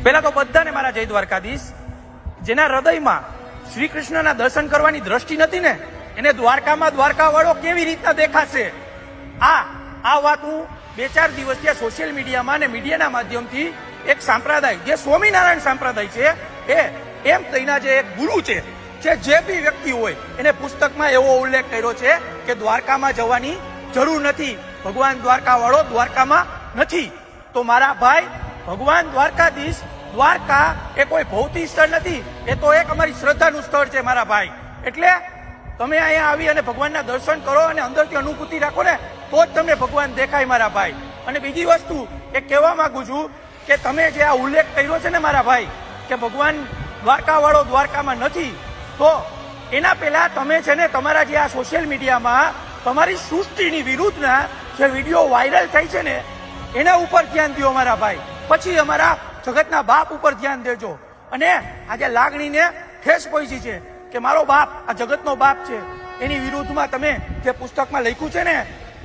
પહેલા તો બધાને મારા જય દ્વારકાધીશ. જેના હૃદયમાં શ્રી કૃષ્ણના દર્શન કરવાની દ્રષ્ટિ નથી ને એને દ્વારકામાં દ્વારકાવાળો કેવી રીતના દેખાશે? આ વાત હું 2-4 દિવસથી સોશિયલ મીડિયામાં અને મીડિયાના માધ્યમથી એક સંપ્રદાય જે સ્વામિનારાયણ સંપ્રદાય છે એમ તેના જે એક ગુરુ છે જે બી વ્યક્તિ હોય એને પુસ્તકમાં એવો ઉલ્લેખ કર્યો છે કે દ્વારકામાં જવાની જરૂર નથી, ભગવાન દ્વારકાવાળો દ્વારકામાં નથી. તો મારા ભાઈ, ભગવાન દ્વારકાધીશ, દ્વારકા એ કોઈ ભૌતિક સ્થળ નથી, એ તો એક અમારી શ્રદ્ધાનું સ્થળ છે મારા ભાઈ. એટલે તમે અહીંયા આવી અને ભગવાનના દર્શન કરો અને અંદરથી અનુભૂતિ રાખો ને તો જ તમને ભગવાન દેખાય મારા ભાઈ. અને બીજી વસ્તુ એ કહેવા માંગુ છું કે તમે જે આ ઉલ્લેખ કર્યો છે ને મારા ભાઈ કે ભગવાન દ્વારકાવાળો દ્વારકામાં નથી, તો એના પહેલા તમે છે ને તમારા જે આ સોશિયલ મીડિયામાં તમારી સૃષ્ટિની વિરુદ્ધના જે વિડીયો વાયરલ થાય છે ને એના ઉપર ધ્યાન દો મારા ભાઈ. પછી અમારા જગતના બાપ ઉપર ધ્યાન દેજો. અને આજે લાગણીને ઠેસ પહોંચી છે કે મારો બાપ આ જગતનો બાપ છે, એની વિરુદ્ધમાં તમે જે પુસ્તકમાં લખ્યું છે ને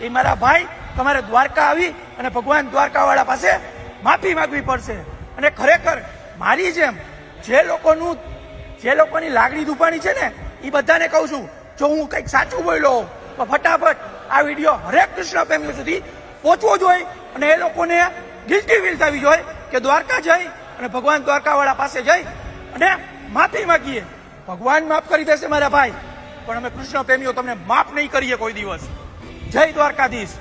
એ મારા ભાઈ તમારે દ્વારકા આવી અને ભગવાન દ્વારકાવાળા પાસે માફી માંગવી પડશે. અને ખરેખર મારી જેમ જે લોકોની લાગણી દુભાણી છે ને એ બધાને કહું છું, જો હું કંઈક સાચું બોલ્યો તો ફટાફટ આ વિડીયો હરેક કૃષ્ણ પ્રેમીઓ સુધી પહોંચવો જોઈએ અને એ લોકોને ગિલ્ટી ફીલ થવી જોઈએ કે દ્વારકા જઈ અને ભગવાન દ્વારકાવાળા પાસે જઈ અને માફી માંગીએ. ભગવાન માફ કરી દેશે મારા ભાઈ, પણ અમે કૃષ્ણ પ્રેમીઓ તમને માફ નહીં કરીએ કોઈ દિવસ. જય દ્વારકાધીશ.